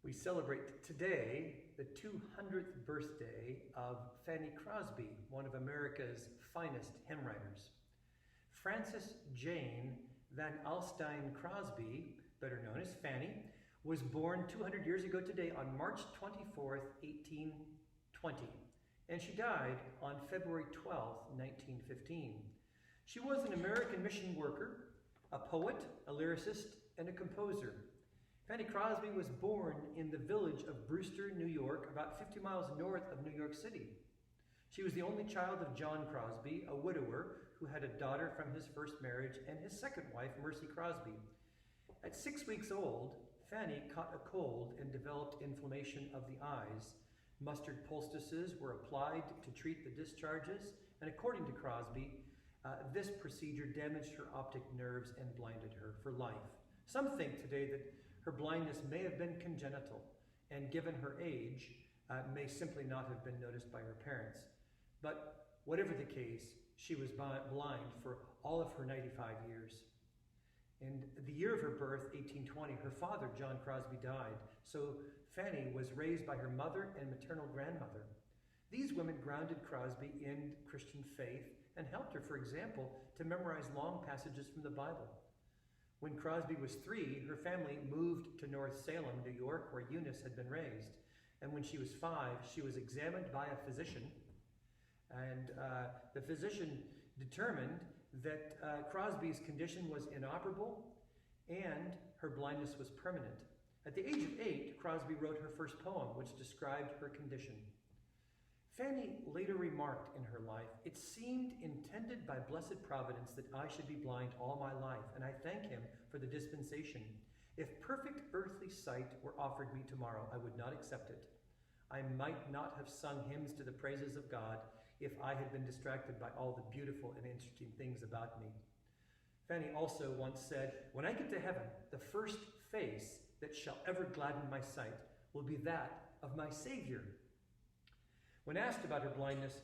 We celebrate today the 200th birthday of Fanny Crosby, one of America's finest hymn writers. Frances Jane van Alstyne Crosby, better known as Fanny, was born 200 years ago today on March 24th, 1820, and she died on February 12th, 1915. She was an American mission worker, a poet, a lyricist, and a composer. Fanny Crosby was born in the village of Brewster, New York, about 50 miles north of New York City. She was the only child of John Crosby, a widower who had a daughter from his first marriage, and his second wife, Mercy Crosby. At 6 weeks old, Fanny caught a cold and developed inflammation of the eyes. Mustard poultices were applied to treat the discharges, and according to Crosby, this procedure damaged her optic nerves and blinded her for life. Some think today that her blindness may have been congenital, and given her age, may simply not have been noticed by her parents. But whatever the case, she was blind for all of her 95 years. In the year of her birth, 1820, her father, John Crosby, died, so Fanny was raised by her mother and maternal grandmother. These women grounded Crosby in Christian faith and helped her, for example, to memorize long passages from the Bible. When Crosby was 3, her family moved to North Salem, New York, where Eunice had been raised. And when she was 5, she was examined by a physician, and the physician determined that Crosby's condition was inoperable and her blindness was permanent. At the age of 8, Crosby wrote her first poem, which described her condition. Fanny later remarked in her life, "It seemed intended by blessed providence that I should be blind all my life, and I thank him for the dispensation. If perfect earthly sight were offered me tomorrow, I would not accept it. I might not have sung hymns to the praises of God if I had been distracted by all the beautiful and interesting things about me." Fanny also once said, "When I get to heaven, the first face that shall ever gladden my sight will be that of my Savior." When asked about her blindness,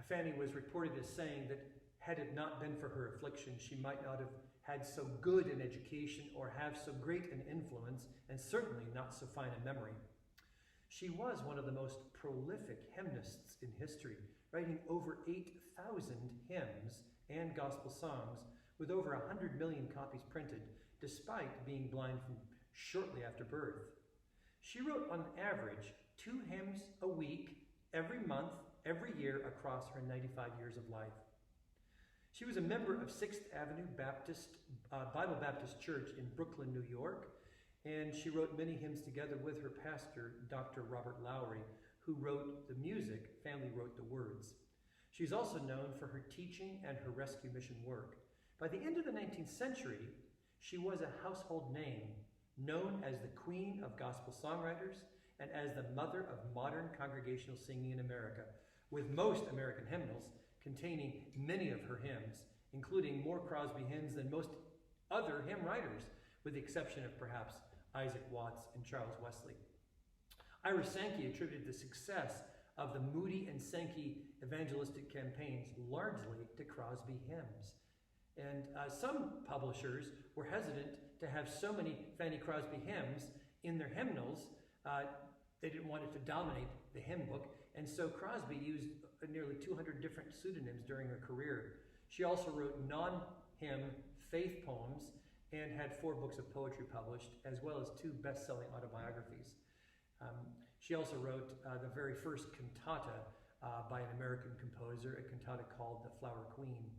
Fanny was reported as saying that had it not been for her affliction, she might not have had so good an education or have so great an influence, and certainly not so fine a memory. She was one of the most prolific hymnists in history, writing over 8,000 hymns and gospel songs, with over 100 million copies printed, despite being blind from shortly after birth. She wrote on average 2 hymns a week, every month, every year across her 95 years of life. She was a member of 6th Avenue Bible Baptist Church in Brooklyn, New York, and she wrote many hymns together with her pastor, Dr. Robert Lowry, who wrote the music. Fanny wrote the words. She's also known for her teaching and her rescue mission work. By the end of the 19th century, she was a household name, known as the Queen of Gospel Songwriters and as the mother of modern congregational singing in America, with most American hymnals containing many of her hymns, including more Crosby hymns than most other hymn writers, with the exception of perhaps Isaac Watts and Charles Wesley. Ira Sankey attributed the success of the Moody and Sankey evangelistic campaigns largely to Crosby hymns. And some publishers were hesitant to have so many Fanny Crosby hymns in their hymnals. They didn't want it to dominate the hymn book, and so Crosby used nearly 200 different pseudonyms during her career. She also wrote non-hymn faith poems and had 4 books of poetry published, as well as 2 best-selling autobiographies. She also wrote the very first cantata by an American composer, a cantata called The Flower Queen.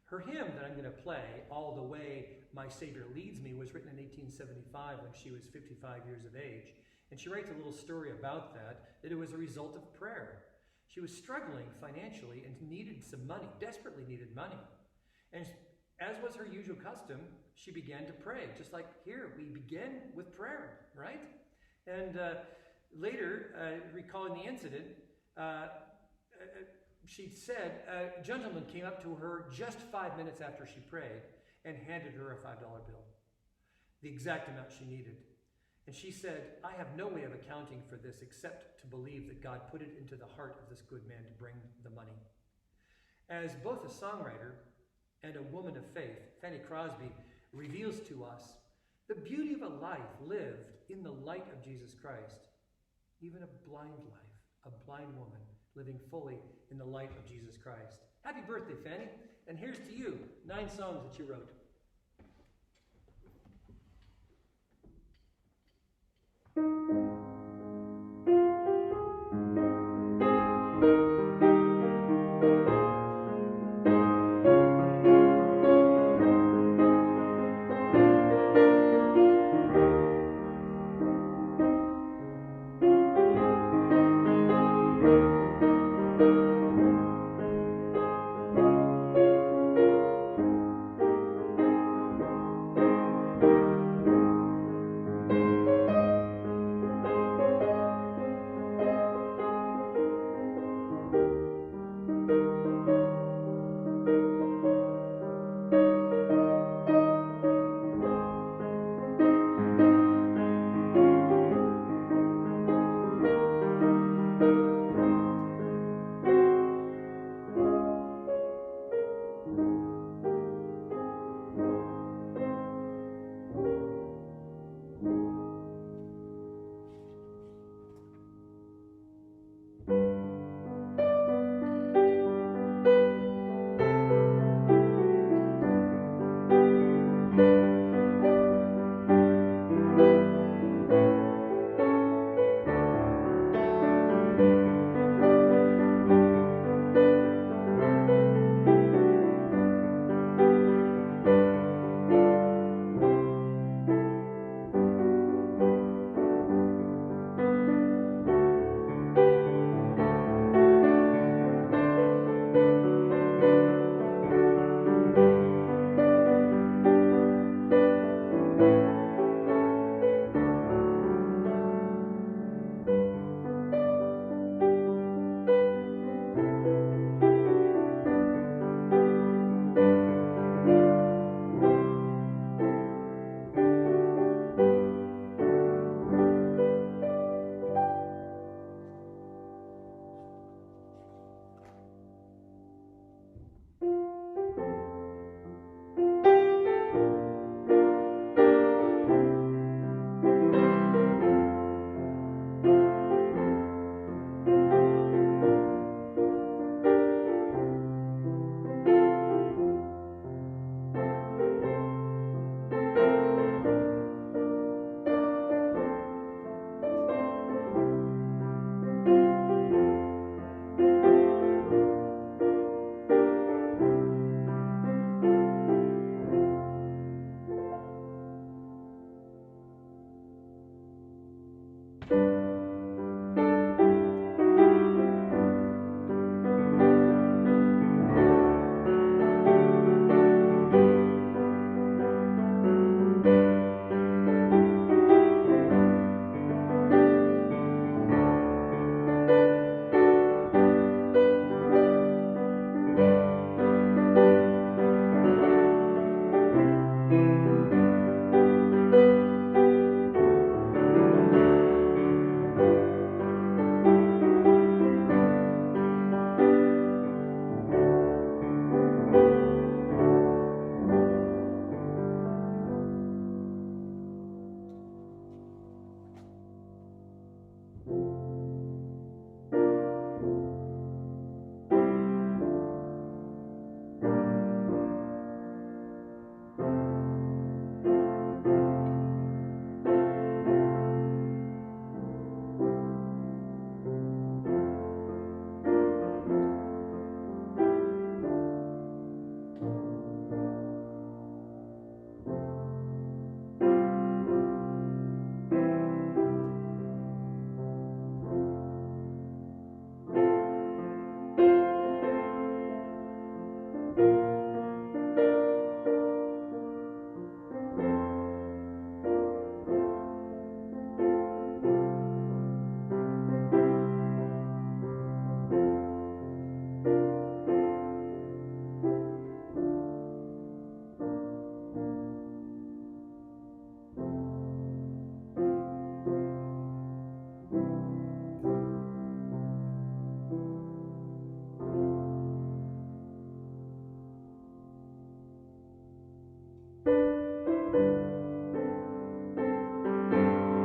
Her hymn that I'm going to play, "All the Way My Savior Leads Me," was written in 1875 when she was 55 years of age. And she writes a little story about that it was a result of prayer. She was struggling financially and needed some money, desperately needed money. And as was her usual custom, she began to pray. Just like here, we begin with prayer, right? And later, recalling the incident, she said a gentleman came up to her just 5 minutes after she prayed and handed her a $5 bill, the exact amount she needed. And she said, "I have no way of accounting for this except to believe that God put it into the heart of this good man to bring the money." As both a songwriter and a woman of faith, Fanny Crosby reveals to us The beauty of a life lived in the light of Jesus Christ. Even a blind life, a blind woman living fully in the light of Jesus Christ. Happy birthday, Fanny. And here's to you, 9 songs that you wrote.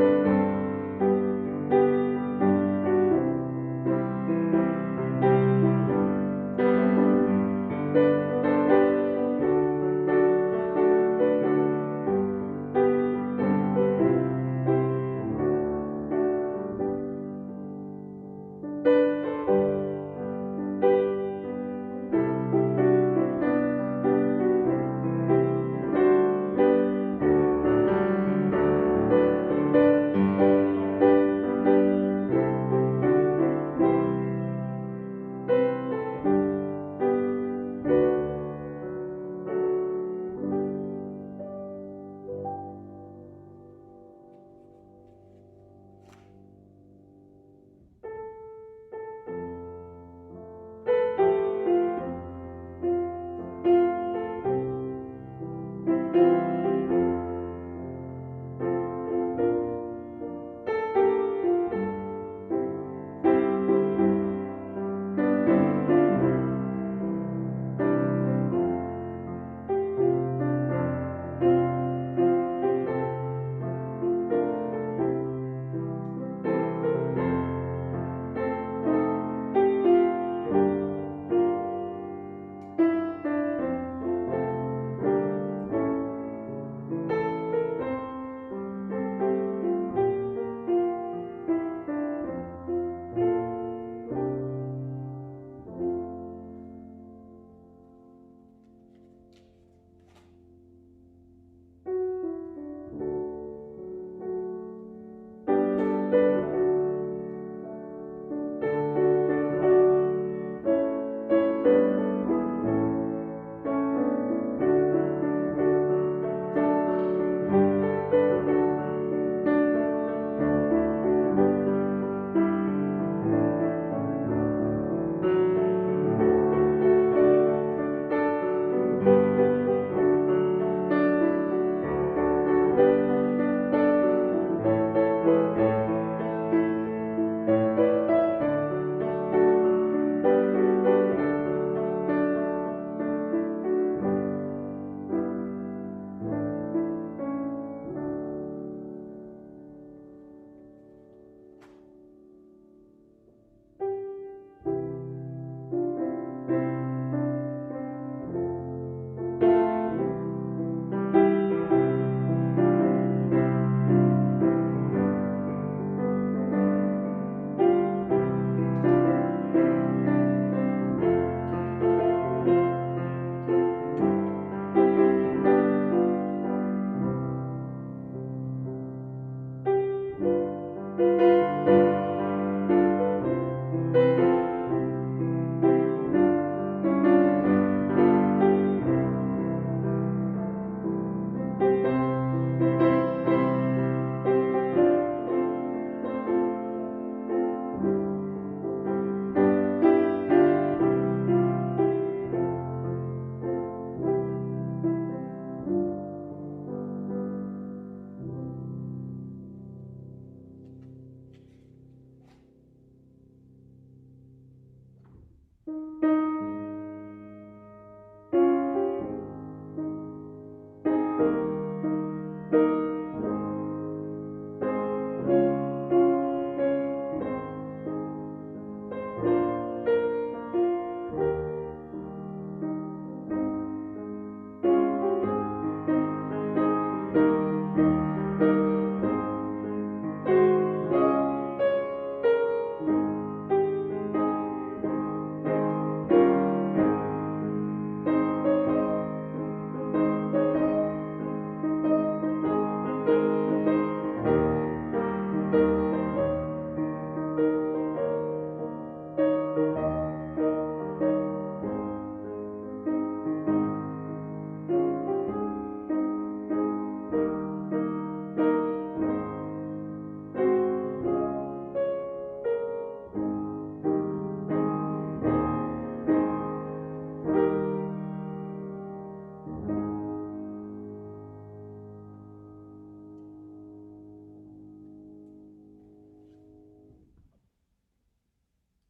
Amen.